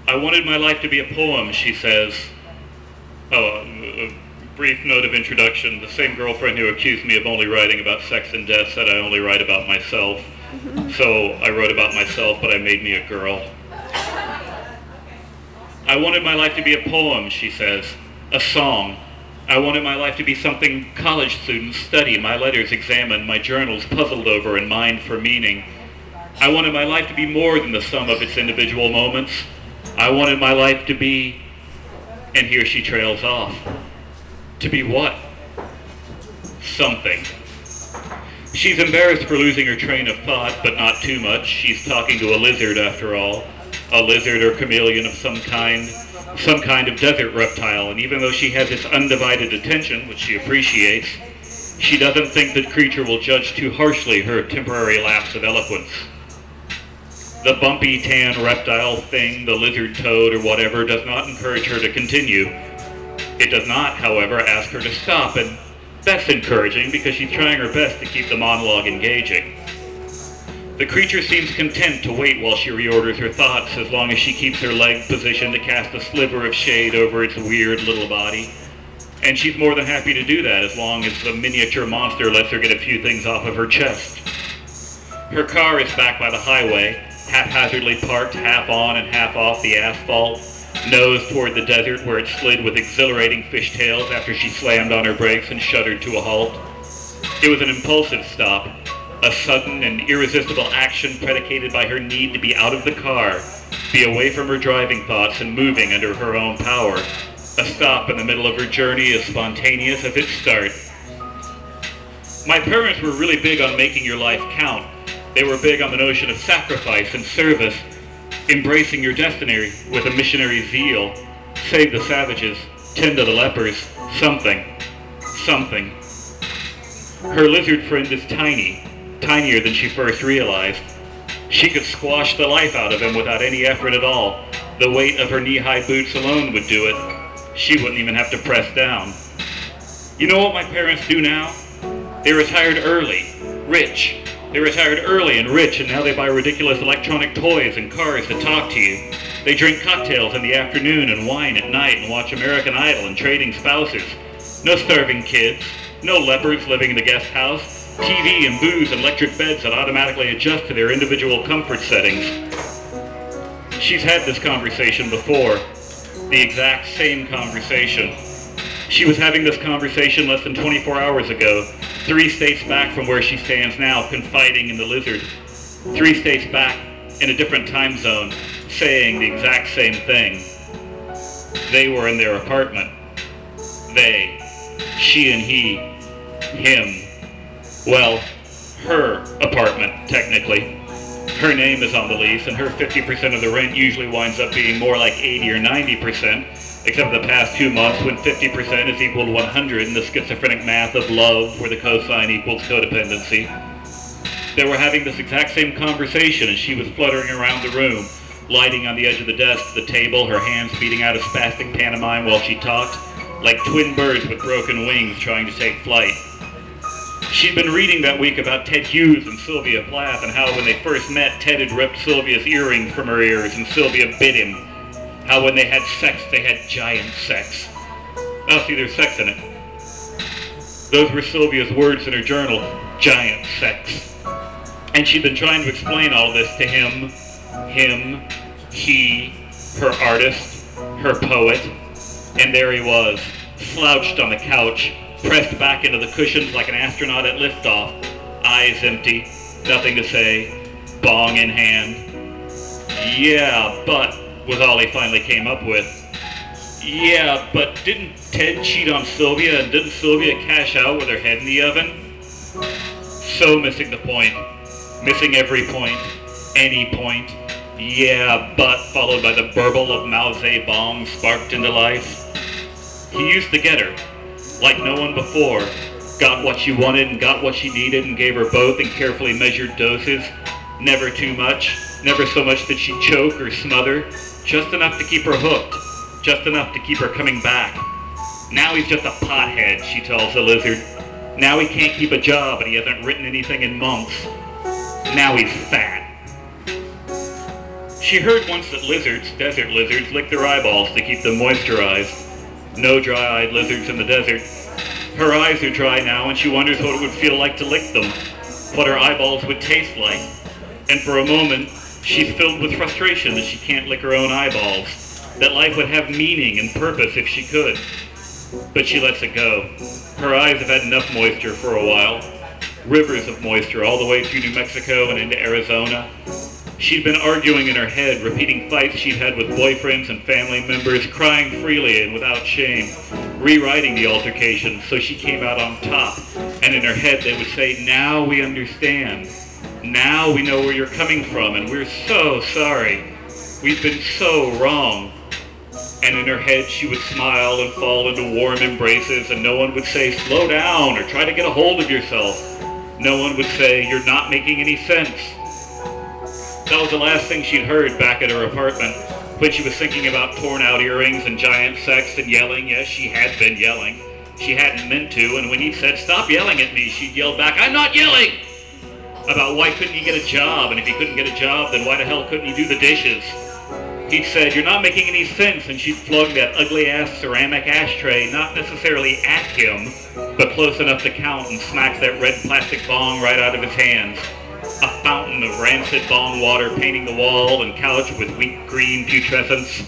I wanted my life to be a poem, she says. Oh, a brief note of introduction. The same girlfriend who accused me of only writing about sex and death said I only write about myself. So I wrote about myself, but I made me a girl. I wanted my life to be a poem, she says. A song. I wanted my life to be something college students study, my letters examine, my journals puzzled over and mined for meaning. I wanted my life to be more than the sum of its individual moments. I wanted my life to be, and here she trails off. To be what? Something. She's embarrassed for losing her train of thought, but not too much. She's talking to a lizard after all. A lizard or chameleon of some kind of desert reptile, and even though she has this undivided attention, which she appreciates, she doesn't think the creature will judge too harshly her temporary lapse of eloquence. The bumpy tan reptile thing, the lizard toad or whatever, does not encourage her to continue. It does not, however, ask her to stop, and that's encouraging because she's trying her best to keep the monologue engaging. The creature seems content to wait while she reorders her thoughts as long as she keeps her leg positioned to cast a sliver of shade over its weird little body. And she's more than happy to do that as long as the miniature monster lets her get a few things off of her chest. Her car is back by the highway, haphazardly parked half on and half off the asphalt, nose toward the desert where it slid with exhilarating fishtails after she slammed on her brakes and shuddered to a halt. It was an impulsive stop, a sudden and irresistible action predicated by her need to be out of the car, be away from her driving thoughts and moving under her own power. A stop in the middle of her journey as spontaneous as its start. My parents were really big on making your life count. They were big on the notion of sacrifice and service, embracing your destiny with a missionary zeal. Save the savages, tend to the lepers, something. Her lizard friend is tiny, tinier than she first realized. She could squash the life out of him without any effort at all. The weight of her knee-high boots alone would do it. She wouldn't even have to press down. You know what my parents do now? They retired early, rich. They retired early and rich, and now they buy ridiculous electronic toys and cars that talk to you. They drink cocktails in the afternoon and wine at night and watch American Idol and Trading Spouses. No starving kids, no lepers living in the guest house, TV and booze and electric beds that automatically adjust to their individual comfort settings. She's had this conversation before, the exact same conversation. She was having this conversation less than 24 hours ago, 3 states back from where she stands now, confiding in the lizard. 3 states back in a different time zone, saying the exact same thing. They were in their apartment. They, she and he, him. Well, her apartment, technically. Her name is on the lease, and her 50% of the rent usually winds up being more like 80 or 90%, except for the past 2 months when 50% is equal to 100 in the schizophrenic math of love, where the cosine equals codependency. They were having this exact same conversation, and she was fluttering around the room, lighting on the edge of the desk to the table, her hands beating out a spastic pantomime while she talked, like twin birds with broken wings trying to take flight. She'd been reading that week about Ted Hughes and Sylvia Plath, and how when they first met, Ted had ripped Sylvia's earrings from her ears and Sylvia bit him. How when they had sex, they had giant sex. Oh, see, there's sex in it. Those were Sylvia's words in her journal, giant sex. And she'd been trying to explain all this to him, he, her artist, her poet. And there he was, slouched on the couch, pressed back into the cushions like an astronaut at liftoff, eyes empty, nothing to say, bong in hand. Yeah, but, was all he finally came up with. Yeah, but didn't Ted cheat on Sylvia, and didn't Sylvia cash out with her head in the oven? So missing the point. Missing every point. Any point. Yeah, but, followed by the burble of Mao Zedong sparked into life. He used to get her, like no one before. Got what she wanted and got what she needed and gave her both in carefully measured doses. Never too much. Never so much that she'd choke or smother. Just enough to keep her hooked. Just enough to keep her coming back. Now he's just a pothead, she tells the lizard. Now he can't keep a job and he hasn't written anything in months. Now he's fat. She heard once that lizards, desert lizards, lick their eyeballs to keep them moisturized. No dry-eyed lizards in the desert. Her eyes are dry now, and she wonders what it would feel like to lick them, what her eyeballs would taste like. And for a moment, she's filled with frustration that she can't lick her own eyeballs, that life would have meaning and purpose if she could. But she lets it go. Her eyes have had enough moisture for a while. Rivers of moisture all the way through New Mexico and into Arizona. She'd been arguing in her head, repeating fights she'd had with boyfriends and family members, crying freely and without shame, rewriting the altercations so she came out on top. And in her head they would say, "Now we understand. Now we know where you're coming from, and we're so sorry. We've been so wrong." And in her head she would smile and fall into warm embraces, and no one would say, "Slow down," or "Try to get a hold of yourself." No one would say, "You're not making any sense." That was the last thing she'd heard back at her apartment, when she was thinking about torn-out earrings and giant sex and yelling. Yes, she had been yelling. She hadn't meant to, and when he said, "Stop yelling at me," she'd yelled back, "I'm not yelling!" About why couldn't he get a job, and if he couldn't get a job, then why the hell couldn't he do the dishes? He'd said, "You're not making any sense," and she'd flung that ugly-ass ceramic ashtray, not necessarily at him, but close enough to count, and smacked that red plastic bong right out of his hands. A fountain of rancid bong water painting the wall and couch with weak green putrescence.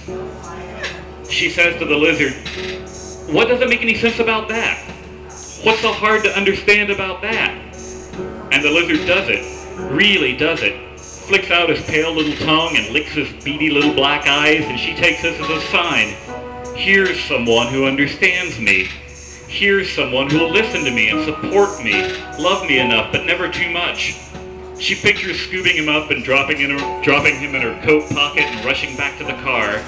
She says to the lizard, "What doesn't make any sense about that? What's so hard to understand about that?" And the lizard does it, really does it. Flicks out his pale little tongue and licks his beady little black eyes, and she takes this as a sign. Here's someone who understands me. Here's someone who will listen to me and support me, love me enough, but never too much. She pictures scooping him up and dropping him in her coat pocket and rushing back to the car.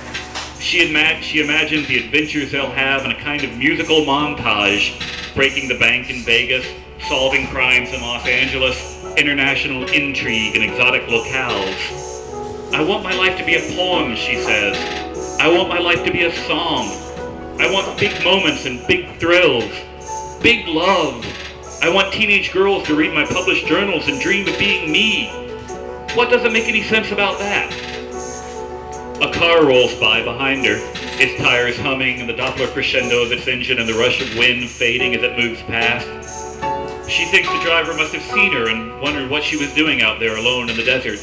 She imagines the adventures they'll have in a kind of musical montage, breaking the bank in Vegas, solving crimes in Los Angeles, international intrigue in exotic locales. "I want my life to be a poem," she says. "I want my life to be a song. I want big moments and big thrills, big love. I want teenage girls to read my published journals and dream of being me. What doesn't make any sense about that?" A car rolls by behind her, its tires humming and the Doppler crescendo of its engine and the rush of wind fading as it moves past. She thinks the driver must have seen her and wondered what she was doing out there alone in the desert.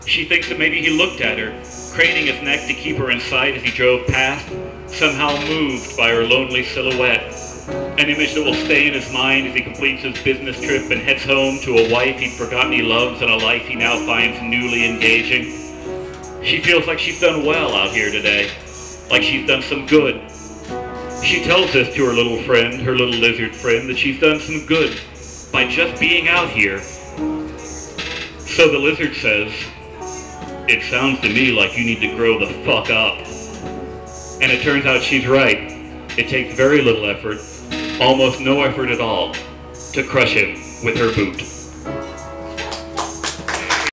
She thinks that maybe he looked at her, craning his neck to keep her in sight as he drove past, somehow moved by her lonely silhouette. An image that will stay in his mind as he completes his business trip and heads home to a wife he'd forgotten he loves and a life he now finds newly engaging. She feels like she's done well out here today, like she's done some good. She tells this to her little friend, her little lizard friend, that she's done some good by just being out here. So the lizard says, "It sounds to me like you need to grow the fuck up." And it turns out she's right. It takes very little effort, almost no effort at all, to crush him with her boot.